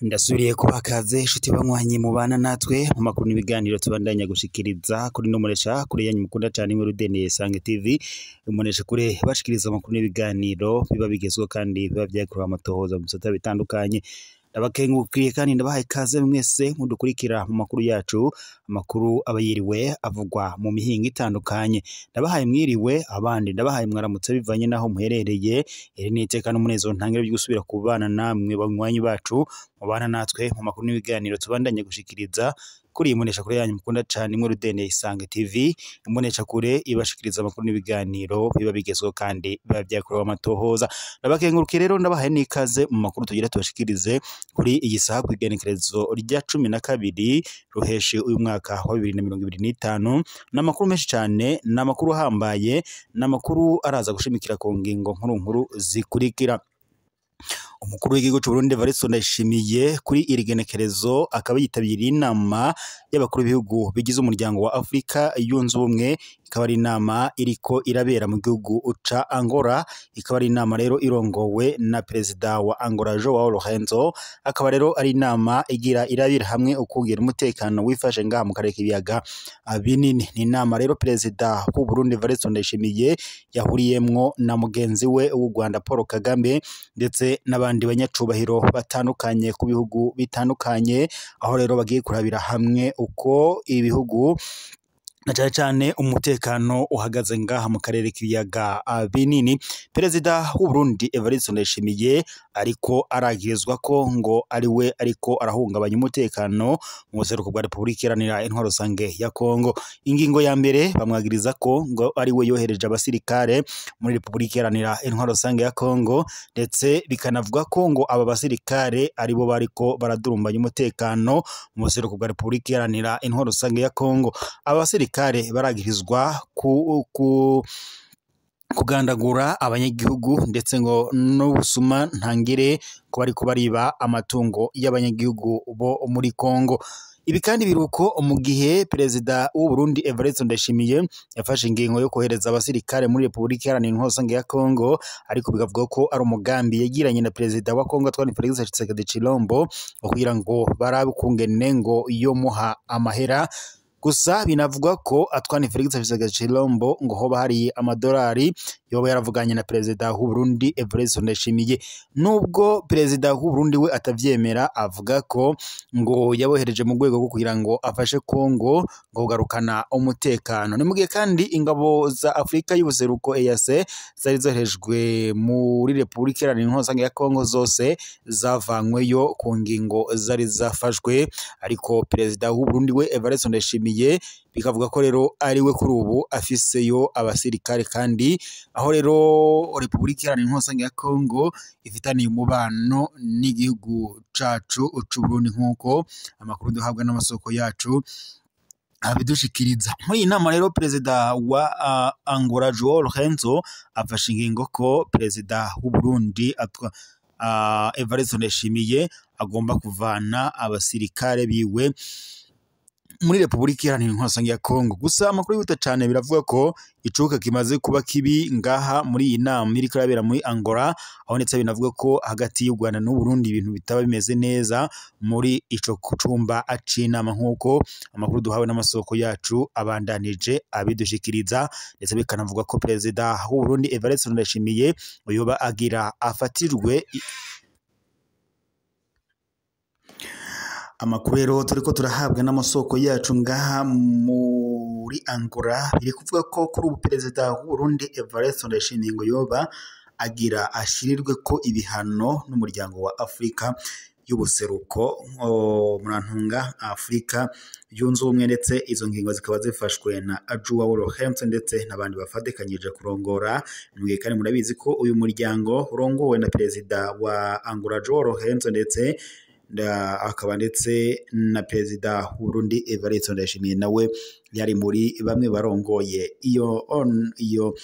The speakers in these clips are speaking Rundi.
Ndasubiriye kubakaze inshuti banywanyi mubana natwe mu makuru n'ibiganiro tubandanya gushikiriza kuri nomuresha kuri yanyu mukunda cyane muri Rudende Sange TV umunesha kure bashikiriza amakuru n'ibiganiro biba bigezweho kandi biba byakuruwe amatohoza mu bisata bitandukanye. Ndabakengukiye kandi ndabahaye ikaze mwese mudukurikira mu makuru yacu, amakuru abayiriwe avugwa mu mihinga itandukanye. Ndabahaye mwiriwe, abandi ndabahaye mwaramutse bivanye naho muherereye. Iri ni iteka n'umunezero ntangire byo gusubira kubana namwe banywanyi bacu mubana natwe mu makuru n'ibiganiro tubandanye gushikiriza kuri imunesha kure yanyu mukunda cyane muri Rudende Sange TV. Imunesha kure ibashikiriza amakuru n'ibiganiro biba bigezweho kandi biba byakuruwe amatohoza. Ndabakengurukiye rero ndabahaye n'ikaze mu makuru tugira tubashikirize kuri iyi saha ku igenekerezo rya 12 ruheshi uyu mwaka wa 2025. N'amakuru menshi cyane, n'amakuru hambaye, n'amakuru araza gushimikira ku ngingo nkuru zikurikira. Umukuru w'igihugu cy'u Burundi Evariste Ndayishimiye kuri iri genekerezo akaba yitabiriye inama y'abakuru b'ibihugu bigize umuryango wa Afrika yunze ubumwe. Ikaba ari inama iriko irabera mu gihugu ca Angola. Ikaba ari inama rero irongowe na perezida wa Angola Joao Lourenço. Akaba rero ari inama igira irabira hamwe ukugira umutekano wifashe ngaha mu karere k'ibiyaga binini. Ni inama rero perezida w'u Burundi Evariste Ndayishimiye yahuriyemwo na mugenzi we w'u Rwanda Paul Kagame ndetse n'abandi banyacubahiro batandukanye ku bihugu bitandukanye, aho rero bagiye kurabira hamwe uko ibihugu na cyane umutekano uhagaze ngaha mu karere k'ibiyaga binini. Perezida w'u Burundi Evariste Ndayishimiye ariko aragirizwa ko ngo ari we ariko arahungabanya umutekano mu buseruko bwa Repubulika Iharanira Intwaro Rusange ya Kongo. Ingingo ya mbere bamwagiriza ko ngo ari we yohereje abasirikare muri Repubulika Iharanira Intwaro Rusange ya Kongo, ndetse bikanavuga ko ngo aba basirikare aribo bariko baradurumbanya umutekano mu buseruko bwa Repubulika Iharanira Intwaro Rusange ya Kongo. Abasirikare baragirizwa kugandagura abanyagihugu ndetse ngo n'ubusuma ntangire ko bari kubariba amatungo y'abanyagihugu bo muri Kongo. Ibi kandi biruko mu gihe perezida w'u Burundi Evariste Ndayishimiye yafashe ingingo yo kohereza abasirikare muri Repubulika Iharanira Intwaro Rusange ya Kongo, ariko bigavuga ko ari umugambi yagiranye na perezida wa Kongo Antoine Félix Tshisekedi Tshilombo kugira ngo barabe ukungene ngo yo muha amahera. Gusa binavugwa ko Antoine Félix Tshisekedi Tshilombo ngo hoba hari amadolari yoba yaravuganye na perezida w'u Burundi Evariste Ndayishimiye. Nubwo perezida w'u Burundi we atavyemera, avuga ko ngo yabohereje mu rwego rwo kugira ngo afashe Kongo ngo kugarukana umutekano. Ni mu gihe kandi ingabo za Afrika y'ubuseruko EAC zari zoherejwe muri Repubulika Iharanira Intwaro Rusange ya Kongo zose zavanyweyo ku ngingo zari zafashwe, ariko perezida w'u Burundi we Evariste Ndayishimiye bikavuga ko rero ari we kuri ubu afiseyo abasirikare, kandi aho rero Repubulika Iharanira Intwaro Rusange ya Kongo ifitaniye umubano n'igihugu cacu c'u Burundi nk'uko amakuru duhabwa n'amasoko yacu abidushikiriza. Muri iyi nama rero perezida wa Angola Joao Lourenço afashe ingingo ko perezida w'u Burundi Evariste Ndayishimiye agomba kuvana abasirikare biwe muri Repubulika Iharanira Intwaro Rusange ya Kongo. Gusa amakuru yihuta cyane biravuga ko icuka kimaze kuba kibi ngaha muri iyi nama iri kurabera muri Angola, aho ndetse binavuga ko hagati y'u Rwanda n'u Burundi ibintu bitaba bimeze neza muri ico cumba c'inama nk'uko amakuru duhawe n'amasoko yacu abandanije abidushikiriza, ndetse bikanavuga ko perezida w'u Burundi Evariste Ndayishimiye uyoba agira afatirwe. Amakuru rero turiko turahabwa n'amasoko yacu ngaha muri Angola biri kuvuga ko kuri ubu perezida w'u Burundi Evariste Ndayishimiye ngo yoba agira ashirirwe ko ibihano n'umuryango wa Afrika y'ubuseruko murantunga Afrika yunze ubumwe, ndetse izo ngingo zikaba zifashwe na Joao Lourenço ndetse n'abandi bafadikanyije kurongora. Mwe kandi murabizi ko uyu muryango urongowe na perezida wa Angola Joao Lourenço ndetse akaba ndetse na perezida w'u Burundi Evariste Ndayishimiye nawe yari muri bamwe barongoye iyo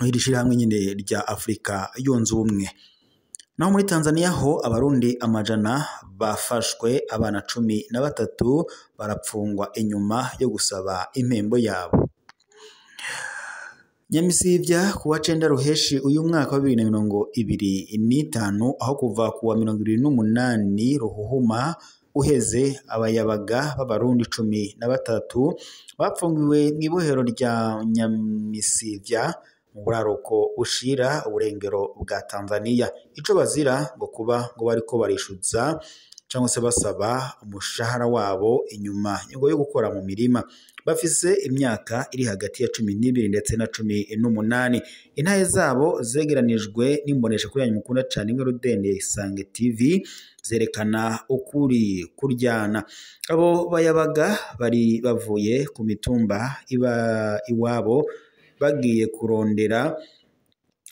irishira hamwe nyine rya Afrika yunze ubumwe. Naho muri Tanzania ho abarundi amajana bafashwe, abana 13 barapfungwa inyuma yo gusaba impembo yabo. Nyamisivya kuwa 9 Ruheshi uyu mwaka wa 2025 aho kuva kuwa 28 Ruhuhuma uheze abayabaga b'abarundi 13 bapfungiwe mw'ibohero rya Nyamisivya mu buraruko ushira uburengero bwa Tanzania. Ico bazira ngo kuba ngo bariko barishuza cyangwa se basaba umushahara wabo inyuma ngo yo gukora mu mirima. Bafise imyaka iri hagati ya 12 ndetse na 18. Intahe zabo zegeranijwe n'imbonesha kuri yanyu mukunda cyane imwe Rudende Isange TV zerekana ukuri kuryana. Abo bayabaga bari bavuye ku mitumba iwabo bagiye kurondera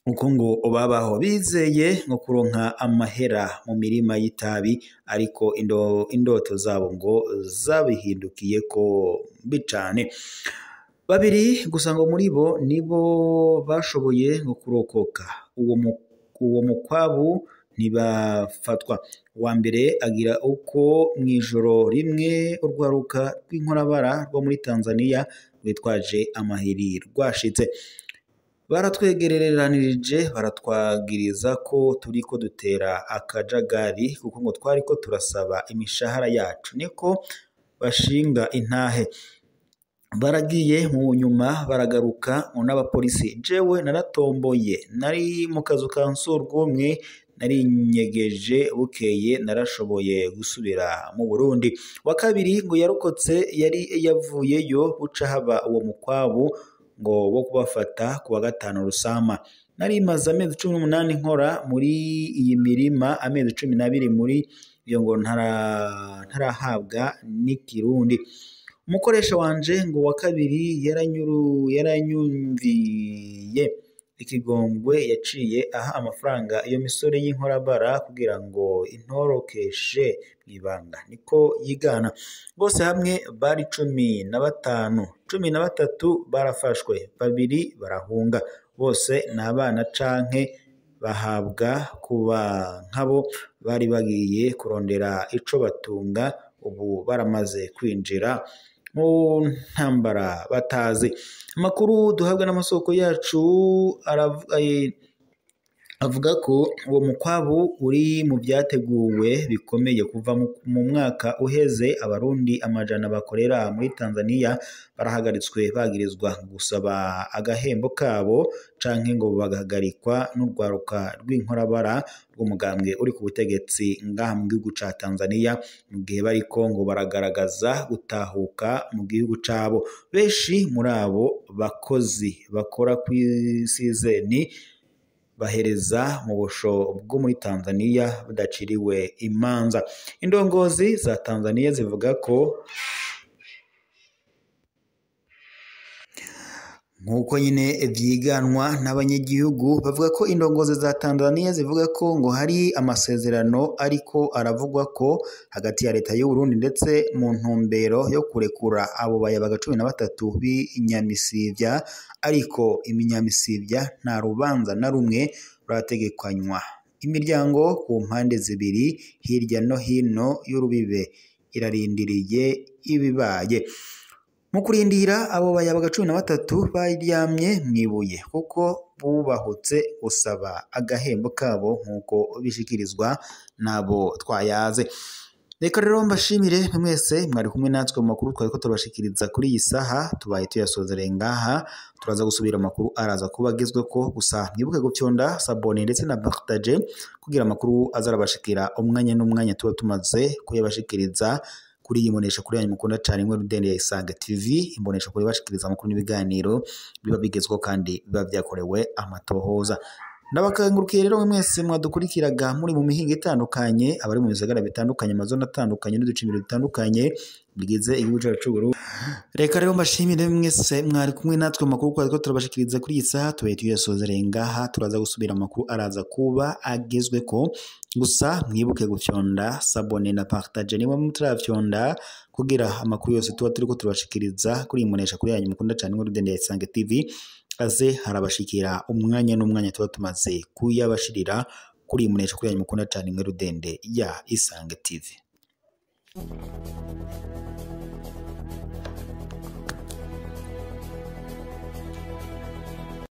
uko ngo babaho bizeye ngo kuronka amahera mu mirima y'itabi, ariko indoto zabo ngo zabihindukiye ko bicane. Babiri gusa ngo muri bo nibo bashoboye ngo kurokoka uwo mukwabu ntibafatwa. Wa mbere agira uko mwijoro rimwe urwaruka rw'inkorabara rwo muri Tanzania rwitwaje amahiri rwashitse, baratwegereranirije baratwagiriza ko turiko dutera akajagari kuko ngo twariko turasaba imishahara yacu, niko bashinga intahe. Baragiye mu nyuma baragaruka n'abapolisi. Jewe naratomboye, nari mu kazu ka Nsorwomwe, nari nyegeje, bukeye narashoboye gusubira mu Burundi. Wa kabiri ngo yarokotse, yari yavuyeyo buca haba uwo mukwabu ngo wo kubafata kuwa 5 Rusama. Nari maze amezi 18 nkora muri iyi mirima, amezi 12 muri iyo ngo ntarahabwa n'ikirundi. Umukoresha wanje ngo wa kabiri yaranyumviye ikigongwe, yaciye aha amafaranga iyo misore y'inkorabara kugira ngo intorokeshe mwibanga, niko yigana. Bose hamwe bari 15, 13 barafashwe, 2 barahunga. Bose n'abana canke bahabwa kuba nkabo bari bagiye kurondera ico batunga. Ubu baramaze kwinjira mu ntambara batazi. Amakuru duhabwa n'amasoko yacu avuga ko uwo mukwabu uri mu byateguwe bikomeye kuva mu mwaka uheze. Abarundi amajana bakorera muri Tanzania barahagaritswe bagirizwa gusaba agahembo kabo canke ngo bagahagarikwa n'urwaruka rw'inkorabara rw'umugambwe uri ku butegetsi ngaha mu gihugu ca Tanzania, mu gihe bariko ngo baragaragaza gutahuka mu gihugu cabo. Benshi muri abo bakozi bakora ku isizeni bahereza mu busho bwo muri Tanzania budaciriwe imanza. Indongozi za Tanzania zivuga ko nkuko nyine vyiganwa n'abanyagihugu, bavuga ko indongozi za Tanzania zivuga ko ngo hari amasezerano ariko aravugwa ko hagati ya leta y'u Burundi ndetse mu ntumbero yo kurekura abo bayabaga 13 b'inyamisivya, ariko iminyamisivya nta rubanza na rumwe rurategekanywa. Imiryango ku mpande zibiri hirya no hino y'urubibe irarindiriye ibibaye. Mu kurindira abo bayabaga 13 baryamye mwibuye kuko bubahutse usaba agahembo kabo nkuko bishikirizwa nabo twayaze. Reka rero mbashimire mwese mwari kumwe natwe mu makuru twari ko turabashikiriza kuri iyi saha. Tubaye tuyasozereye ngaha, turaza gusubira amakuru araza kubagezwe ko. Gusa mwibuke gupyonda sabone ndetse na partage kugira amakuru azarabashikira umwanya n'umwanya tuba tumaze kuyabashikiriza kuri iyi mbonesha kuri yanyu mukunda cyane imwe Rudende Isange TV. Imbonesha kuri bashikiriza amakuru n'ibiganiro biba bigezweho kandi biba byakorewe amatohoza. Ndabakangurukiye rero mwese mwadukurikiraga muri mu mihinga itandukanye, abari mu bisagara bitandukanye, amazona atandukanye n'uducimiro dutandukanye bigize igihugu cyacu Burundi. Reka rero mbashimire mwese mwari kumwe natwe mu makuru ko turabashikiriza kuri iyi saha. Tubaye tuyasozereye ngaha, turaza gusubira amakuru araza kuba agezwe ko. Gusa mwibuke gufyonda sabone na partage niba mutarafyonda kugira amakuru yose tuba turiko turabashikiriza kuri imbonesha kuri yanyu mukunda cyane ngo Rudende Isange TV aze harabashikira umwanya n'umwanya tuba tumaze kuyabashirira kuri imbonesha kuri yanyu mukunda cyane ngo Rudende ya Isange TV.